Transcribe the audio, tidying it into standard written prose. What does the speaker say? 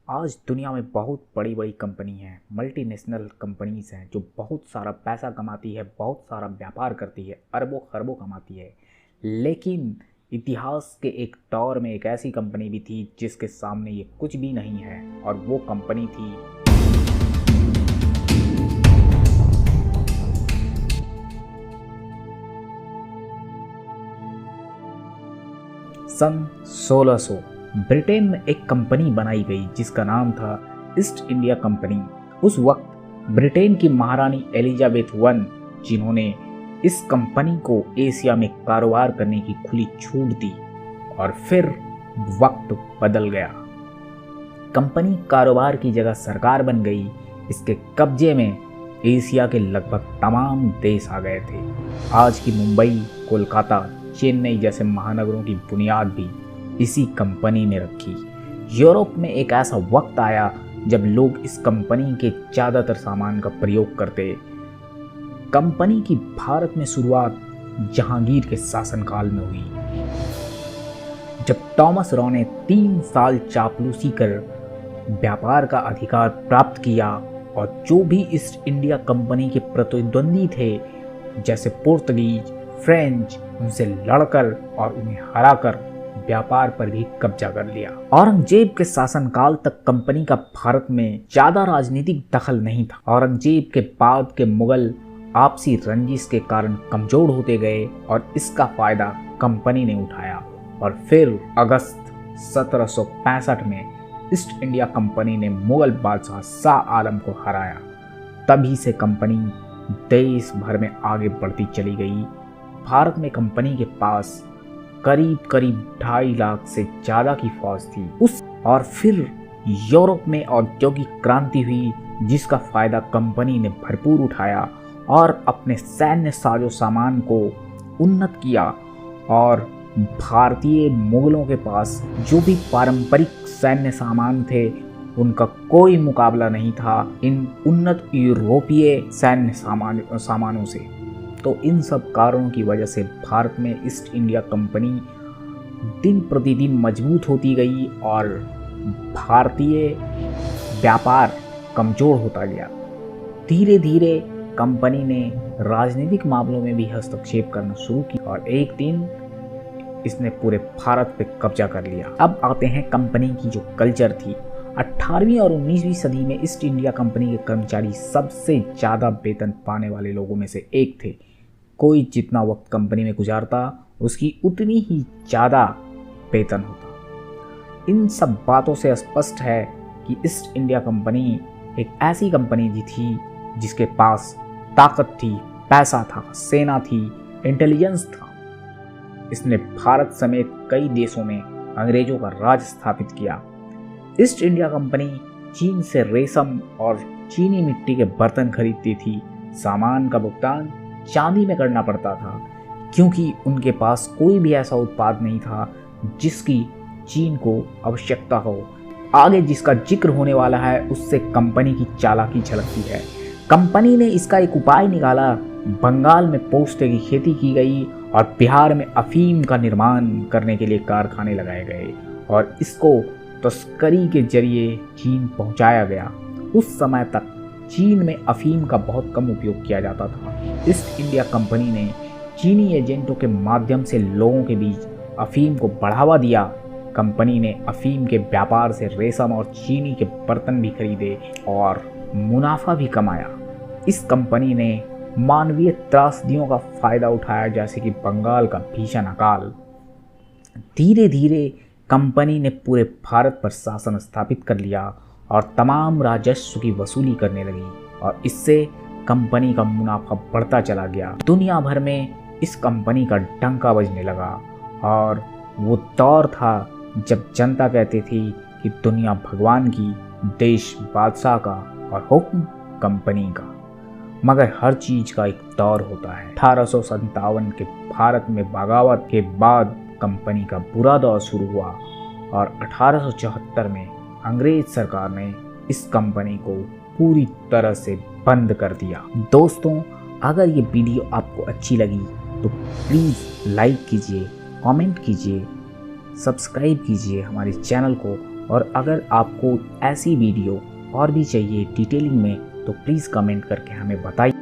आज दुनिया में बहुत बड़ी बड़ी कंपनी हैं, मल्टीनेशनल कंपनीज हैं जो बहुत सारा पैसा कमाती है, बहुत सारा व्यापार करती है, अरबों खरबों कमाती है। लेकिन इतिहास के एक दौर में एक ऐसी कंपनी भी थी जिसके सामने ये कुछ भी नहीं है, और वो कंपनी थी सन 1600। ब्रिटेन में एक कंपनी बनाई गई जिसका नाम था ईस्ट इंडिया कंपनी। उस वक्त ब्रिटेन की महारानी एलिजाबेथ वन, जिन्होंने इस कंपनी को एशिया में कारोबार करने की खुली छूट दी, और फिर वक्त बदल गया। कंपनी कारोबार की जगह सरकार बन गई। इसके कब्जे में एशिया के लगभग तमाम देश आ गए थे। आज की मुंबई, कोलकाता, चेन्नई जैसे महानगरों की बुनियाद भी इसी कंपनी ने रखी। यूरोप में एक ऐसा वक्त आया जब लोग इस कंपनी के ज़्यादातर सामान का प्रयोग करते। कंपनी की भारत में शुरुआत जहांगीर के शासनकाल में हुई, जब थॉमस रॉ ने 3 साल चापलूसी कर व्यापार का अधिकार प्राप्त किया, और जो भी ईस्ट इंडिया कंपनी के प्रतिद्वंदी थे जैसे पुर्तगीज, फ्रेंच, उनसे लड़कर और उन्हें हराकर व्यापार पर भी कब्जा कर लिया। औरंगजेब के शासनकाल तक कंपनी का भारत में ज्यादा राजनीतिक दखल नहीं था। औरंगजेब के बाद के मुगल आपसी रंजिश के कारण कमजोर होते गए, और इसका फायदा कंपनी ने उठाया। और फिर अगस्त 1765 में ईस्ट इंडिया कंपनी ने मुगल बादशाह शाह आलम को हराया। तभी से कंपनी देश भर में आगे बढ़ती चली गई। भारत में कंपनी के पास करीब 2.5 लाख से ज़्यादा की फौज थी। और फिर यूरोप में औद्योगिक क्रांति हुई, जिसका फायदा कंपनी ने भरपूर उठाया और अपने सैन्य साजो सामान को उन्नत किया। और भारतीय मुगलों के पास जो भी पारंपरिक सैन्य सामान थे, उनका कोई मुकाबला नहीं था इन उन्नत यूरोपीय सैन्य सामानों से। तो इन सब कारणों की वजह से भारत में ईस्ट इंडिया कंपनी दिन प्रतिदिन मजबूत होती गई, और भारतीय व्यापार कमज़ोर होता गया। धीरे धीरे कंपनी ने राजनीतिक मामलों में भी हस्तक्षेप करना शुरू किया, और एक दिन इसने पूरे भारत पे कब्जा कर लिया। अब आते हैं कंपनी की जो कल्चर थी। 18वीं और 19वीं सदी में ईस्ट इंडिया कंपनी के कर्मचारी सबसे ज़्यादा वेतन पाने वाले लोगों में से एक थे। कोई जितना वक्त कंपनी में गुजारता, उसकी उतनी ही ज़्यादा वेतन होता। इन सब बातों से स्पष्ट है कि ईस्ट इंडिया कंपनी एक ऐसी कंपनी थी जिसके पास ताकत थी, पैसा था, सेना थी, इंटेलिजेंस था। इसने भारत समेत कई देशों में अंग्रेजों का राज स्थापित किया। ईस्ट इंडिया कंपनी चीन से रेशम और चीनी मिट्टी के बर्तन खरीदती थी। सामान का भुगतान चांदी में करना पड़ता था, क्योंकि उनके पास कोई भी ऐसा उत्पाद नहीं था जिसकी चीन को आवश्यकता हो। आगे जिसका जिक्र होने वाला है, उससे कंपनी की चालाकी झलकती है। कंपनी ने इसका एक उपाय निकाला। बंगाल में पोस्ते की खेती की गई, और बिहार में अफीम का निर्माण करने के लिए कारखाने लगाए गए, और इसको तस्करी के जरिए चीन पहुंचाया गया। उस समय तक चीन में अफीम का बहुत कम उपयोग किया जाता था। ईस्ट इंडिया कंपनी ने चीनी एजेंटों के माध्यम से लोगों के बीच अफीम को बढ़ावा दिया। कंपनी ने अफीम के व्यापार से रेशम और चीनी के बर्तन भी खरीदे और मुनाफा भी कमाया। इस कंपनी ने मानवीय त्रासदियों का फायदा उठाया, जैसे कि बंगाल का भीषण अकाल। धीरे धीरे कंपनी ने पूरे भारत पर शासन स्थापित कर लिया और तमाम राजस्व की वसूली करने लगी, और इससे कंपनी का मुनाफा बढ़ता चला गया। दुनिया भर में इस कंपनी का डंका बजने लगा, और वो दौर था जब जनता कहती थी कि दुनिया भगवान की, देश बादशाह का और हुक्म कंपनी का। मगर हर चीज़ का एक दौर होता है। 1857 के भारत में बगावत के बाद कंपनी का बुरा दौर शुरू हुआ, और 1874 में अंग्रेज सरकार ने इस कंपनी को पूरी तरह से बंद कर दिया। दोस्तों, अगर ये वीडियो आपको अच्छी लगी तो प्लीज़ लाइक कीजिए, कमेंट कीजिए, सब्सक्राइब कीजिए हमारे चैनल को, और अगर आपको ऐसी वीडियो और भी चाहिए डिटेलिंग में तो प्लीज़ कमेंट करके हमें बताइए।